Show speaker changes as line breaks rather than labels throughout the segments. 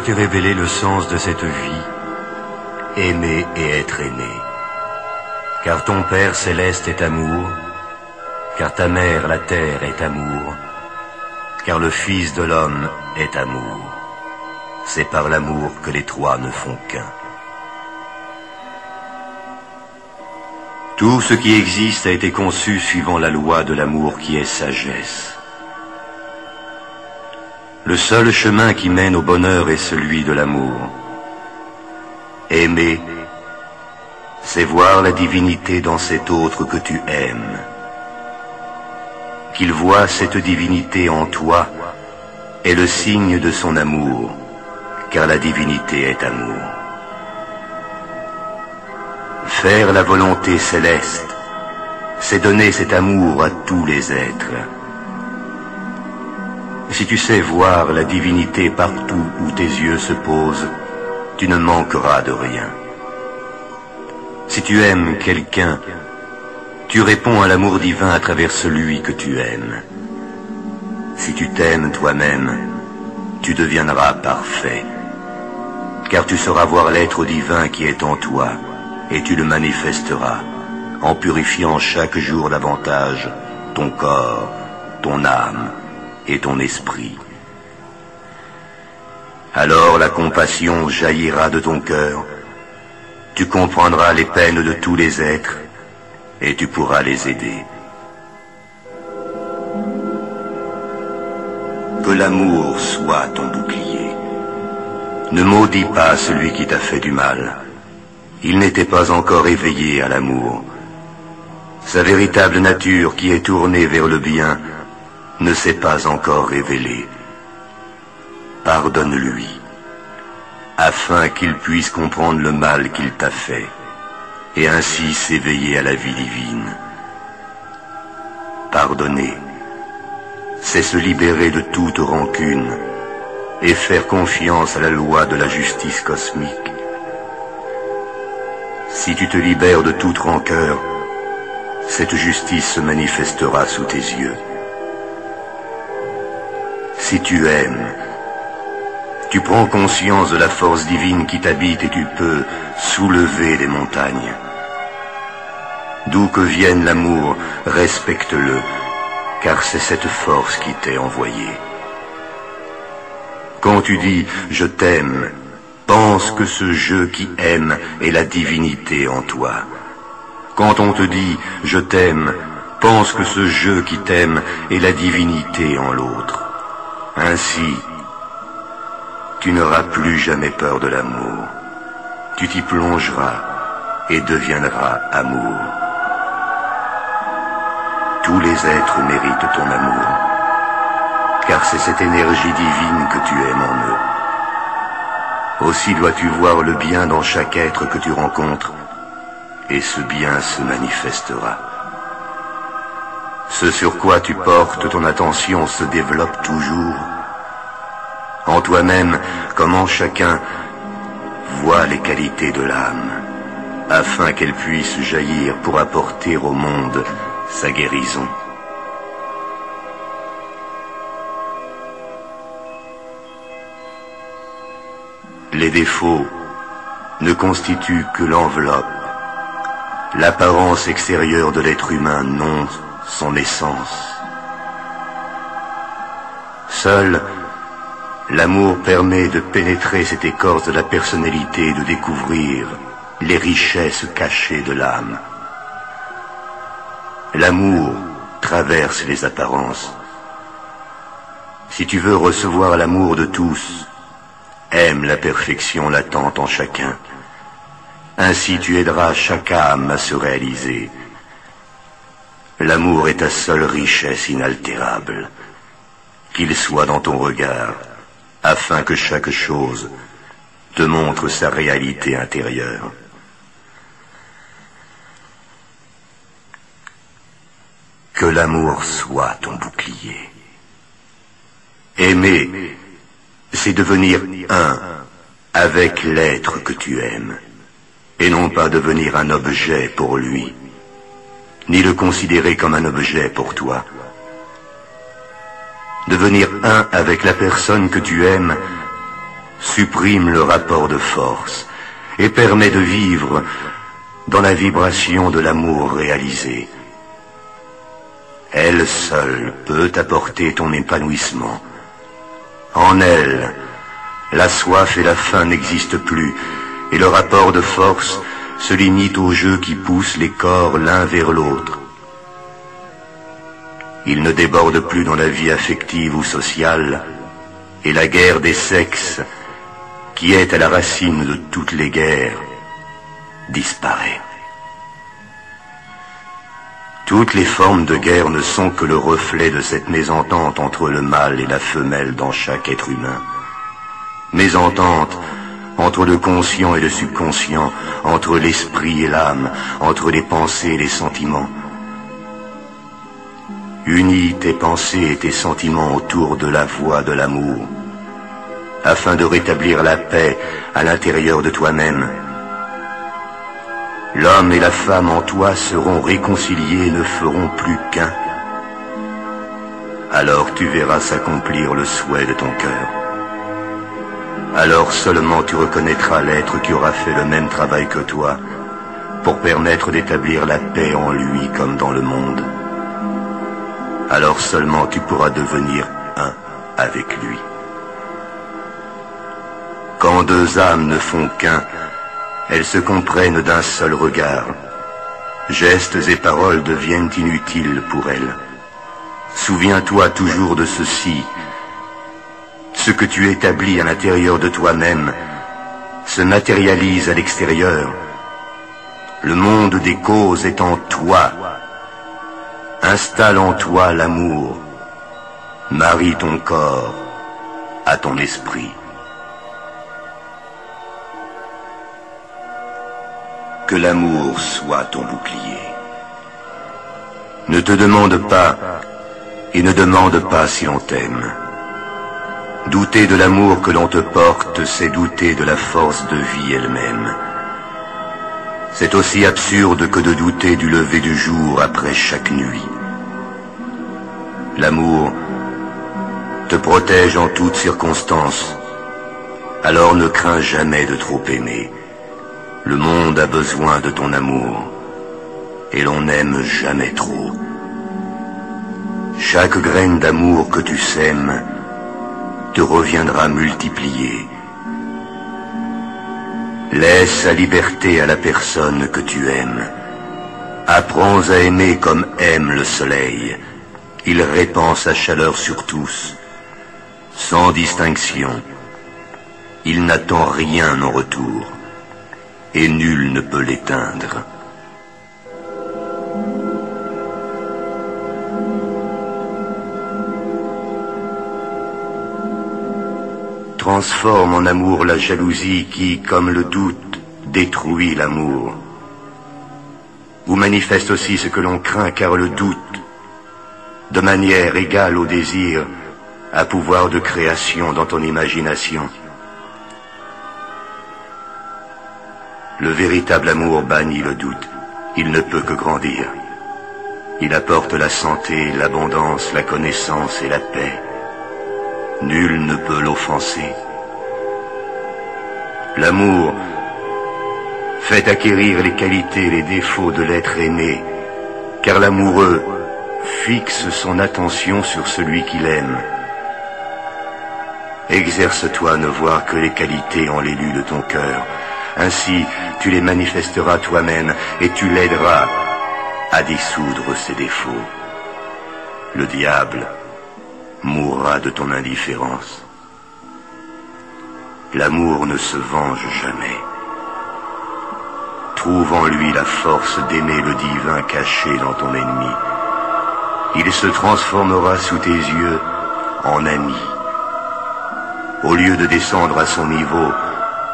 t'ai révélé le sens de cette vie, aimer et être aimé. Car ton Père céleste est amour, car ta mère la terre est amour, car le Fils de l'homme est amour. C'est par l'amour que les trois ne font qu'un. Tout ce qui existe a été conçu suivant la loi de l'amour qui est sagesse. Le seul chemin qui mène au bonheur est celui de l'amour. Aimer, c'est voir la divinité dans cet autre que tu aimes. Qu'il voie cette divinité en toi est le signe de son amour, car la divinité est amour. Faire la volonté céleste, c'est donner cet amour à tous les êtres. Si tu sais voir la divinité partout où tes yeux se posent, tu ne manqueras de rien. Si tu aimes quelqu'un, tu réponds à l'amour divin à travers celui que tu aimes. Si tu t'aimes toi-même, tu deviendras parfait, car tu sauras voir l'être divin qui est en toi, et tu le manifesteras, en purifiant chaque jour davantage ton corps, ton âme et ton esprit. Alors la compassion jaillira de ton cœur, tu comprendras les peines de tous les êtres, et tu pourras les aider. Que l'amour soit ton bouclier. Ne maudis pas celui qui t'a fait du mal. Il n'était pas encore éveillé à l'amour. Sa véritable nature qui est tournée vers le bien ne s'est pas encore révélée. Pardonne-lui, afin qu'il puisse comprendre le mal qu'il t'a fait, et ainsi s'éveiller à la vie divine. Pardonner, c'est se libérer de toute rancune et faire confiance à la loi de la justice cosmique. Si tu te libères de toute rancœur, cette justice se manifestera sous tes yeux. Si tu aimes, tu prends conscience de la force divine qui t'habite et tu peux soulever les montagnes. D'où que vienne l'amour, respecte-le, car c'est cette force qui t'est envoyée. Quand tu dis « je t'aime », pense que ce « je » qui aime est la divinité en toi. Quand on te dit « je t'aime », pense que ce « je » qui t'aime est la divinité en l'autre. Ainsi, tu n'auras plus jamais peur de l'amour. Tu t'y plongeras et deviendras amour. Tous les êtres méritent ton amour, car c'est cette énergie divine que tu aimes en eux. Aussi dois-tu voir le bien dans chaque être que tu rencontres, et ce bien se manifestera. Ce sur quoi tu portes ton attention se développe toujours. En toi-même, comme en chacun, vois les qualités de l'âme, afin qu'elle puisse jaillir pour apporter au monde sa guérison. Les défauts ne constituent que l'enveloppe, l'apparence extérieure de l'être humain, non son essence. Seul l'amour permet de pénétrer cette écorce de la personnalité et de découvrir les richesses cachées de l'âme. L'amour traverse les apparences. Si tu veux recevoir l'amour de tous, aime la perfection latente en chacun. Ainsi tu aideras chaque âme à se réaliser. L'amour est ta seule richesse inaltérable. Qu'il soit dans ton regard, afin que chaque chose te montre sa réalité intérieure. Que l'amour soit ton bouclier. Aimer, c'est devenir un avec l'être que tu aimes, et non pas devenir un objet pour lui, ni le considérer comme un objet pour toi. Devenir un avec la personne que tu aimes, supprime le rapport de force et permet de vivre dans la vibration de l'amour réalisé. Elle seule peut apporter ton épanouissement. En elle, la soif et la faim n'existent plus, et le rapport de force se limite au jeu qui pousse les corps l'un vers l'autre. Il ne déborde plus dans la vie affective ou sociale, et la guerre des sexes, qui est à la racine de toutes les guerres, disparaît. Toutes les formes de guerre ne sont que le reflet de cette mésentente entre le mâle et la femelle dans chaque être humain. Mésentente entre le conscient et le subconscient, entre l'esprit et l'âme, entre les pensées et les sentiments. Unis tes pensées et tes sentiments autour de la voie de l'amour, afin de rétablir la paix à l'intérieur de toi-même. L'homme et la femme en toi seront réconciliés et ne feront plus qu'un. Alors tu verras s'accomplir le souhait de ton cœur. Alors seulement tu reconnaîtras l'être qui aura fait le même travail que toi pour permettre d'établir la paix en lui comme dans le monde. Alors seulement tu pourras devenir un avec lui. Quand deux âmes ne font qu'un, elles se comprennent d'un seul regard. Gestes et paroles deviennent inutiles pour elles. Souviens-toi toujours de ceci. Ce que tu établis à l'intérieur de toi-même se matérialise à l'extérieur. Le monde des causes est en toi. Installe en toi l'amour. Marie ton corps à ton esprit. Que l'amour soit ton bouclier. Ne te demande pas et ne demande pas si l'on t'aime. Douter de l'amour que l'on te porte, c'est douter de la force de vie elle-même. C'est aussi absurde que de douter du lever du jour après chaque nuit. L'amour te protège en toutes circonstances. Alors ne crains jamais de trop aimer. Le monde a besoin de ton amour, et l'on n'aime jamais trop. Chaque graine d'amour que tu sèmes te reviendra multipliée. Laisse la liberté à la personne que tu aimes. Apprends à aimer comme aime le soleil. Il répand sa chaleur sur tous, sans distinction. Il n'attend rien en retour. Et nul ne peut l'éteindre. Transforme en amour la jalousie qui, comme le doute, détruit l'amour. Ou manifeste aussi ce que l'on craint, car le doute, de manière égale au désir, a pouvoir de création dans ton imagination. Le véritable amour bannit le doute. Il ne peut que grandir. Il apporte la santé, l'abondance, la connaissance et la paix. Nul ne peut l'offenser. L'amour fait acquérir les qualités et les défauts de l'être aimé, car l'amoureux fixe son attention sur celui qu'il aime. Exerce-toi à ne voir que les qualités en l'élu de ton cœur. Ainsi, tu les manifesteras toi-même et tu l'aideras à dissoudre ses défauts. Le diable mourra de ton indifférence. L'amour ne se venge jamais. Trouve en lui la force d'aimer le divin caché dans ton ennemi. Il se transformera sous tes yeux en ami. Au lieu de descendre à son niveau,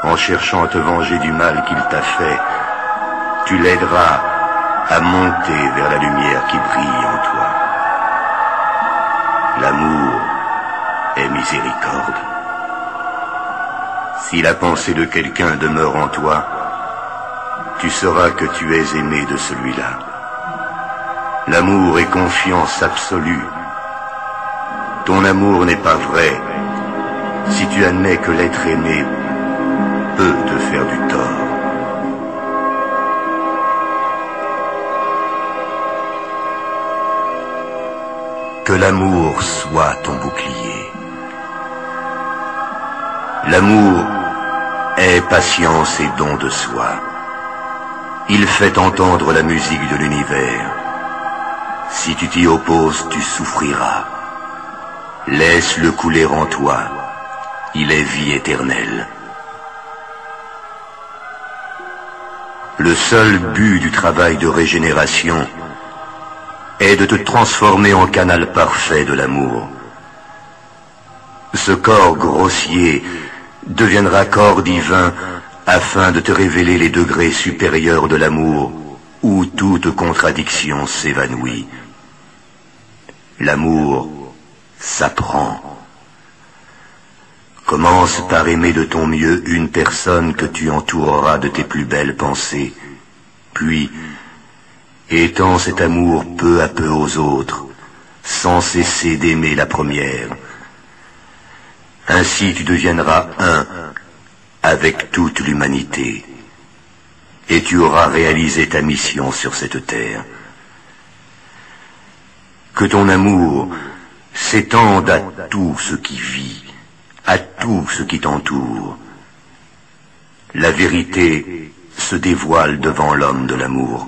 en cherchant à te venger du mal qu'il t'a fait, tu l'aideras à monter vers la lumière qui brille en toi. L'amour est miséricorde. Si la pensée de quelqu'un demeure en toi, tu sauras que tu es aimé de celui-là. L'amour est confiance absolue. Ton amour n'est pas vrai si tu admets que l'être aimé peut te faire du tort. Que l'amour soit ton bouclier. L'amour est patience et don de soi. Il fait entendre la musique de l'univers. Si tu t'y opposes, tu souffriras. Laisse-le couler en toi. Il est vie éternelle. Le seul but du travail de régénération est de te transformer en canal parfait de l'amour. Ce corps grossier deviendra corps divin afin de te révéler les degrés supérieurs de l'amour où toute contradiction s'évanouit. L'amour s'apprend. Commence par aimer de ton mieux une personne que tu entoureras de tes plus belles pensées, puis étends cet amour peu à peu aux autres, sans cesser d'aimer la première. Ainsi tu deviendras un avec toute l'humanité, et tu auras réalisé ta mission sur cette terre. Que ton amour s'étende à tout ce qui vit, à tout ce qui t'entoure. La vérité se dévoile devant l'homme de l'amour.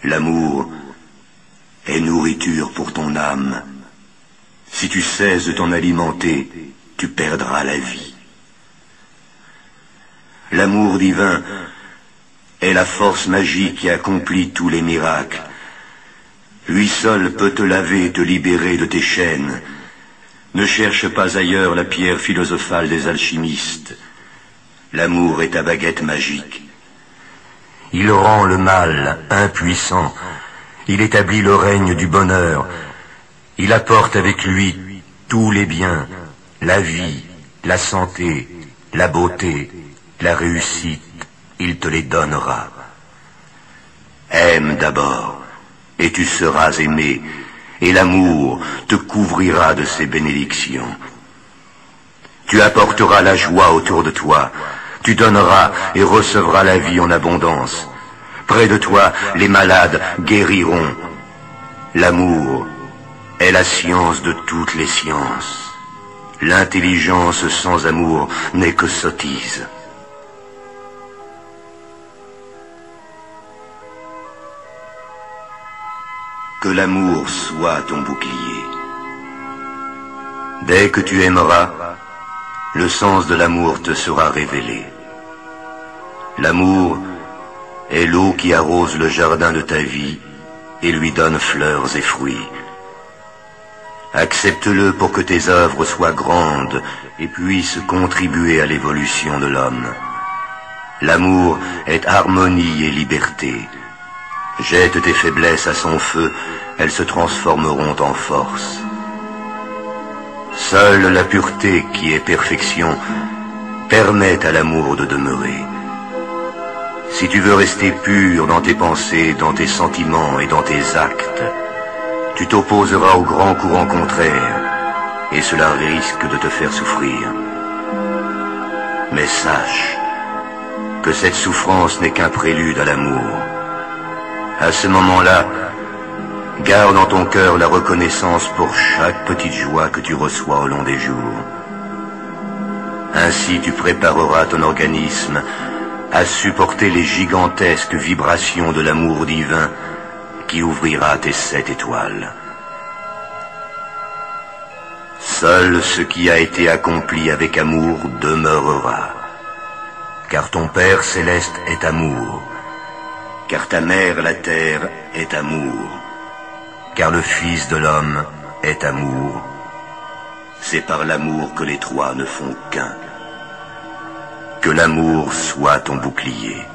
L'amour est nourriture pour ton âme. Si tu cesses de t'en alimenter, tu perdras la vie. L'amour divin est la force magique qui accomplit tous les miracles. Lui seul peut te laver et te libérer de tes chaînes. Ne cherche pas ailleurs la pierre philosophale des alchimistes. L'amour est ta baguette magique. Il rend le mal impuissant. Il établit le règne du bonheur. Il apporte avec lui tous les biens, la vie, la santé, la beauté, la réussite. Il te les donnera. Aime d'abord, et tu seras aimé, et l'amour te couvrira de ses bénédictions. Tu apporteras la joie autour de toi. Tu donneras et recevras la vie en abondance. Près de toi, les malades guériront. L'amour est la science de toutes les sciences. L'intelligence sans amour n'est que sottise. Que l'amour soit ton bouclier. Dès que tu aimeras, le sens de l'amour te sera révélé. L'amour est l'eau qui arrose le jardin de ta vie et lui donne fleurs et fruits. Accepte-le pour que tes œuvres soient grandes et puissent contribuer à l'évolution de l'homme. L'amour est harmonie et liberté. Jette tes faiblesses à son feu, elles se transformeront en force. Seule la pureté qui est perfection permet à l'amour de demeurer. Si tu veux rester pur dans tes pensées, dans tes sentiments et dans tes actes, tu t'opposeras au grand courant contraire, et cela risque de te faire souffrir. Mais sache que cette souffrance n'est qu'un prélude à l'amour. À ce moment-là, garde en ton cœur la reconnaissance pour chaque petite joie que tu reçois au long des jours. Ainsi tu prépareras ton organisme à supporter les gigantesques vibrations de l'amour divin qui ouvrira tes 7 étoiles. Seul ce qui a été accompli avec amour demeurera, car ton Père céleste est amour, car ta mère la terre est amour, car le Fils de l'homme est amour. C'est par l'amour que les trois ne font qu'un. Que l'amour soit ton bouclier.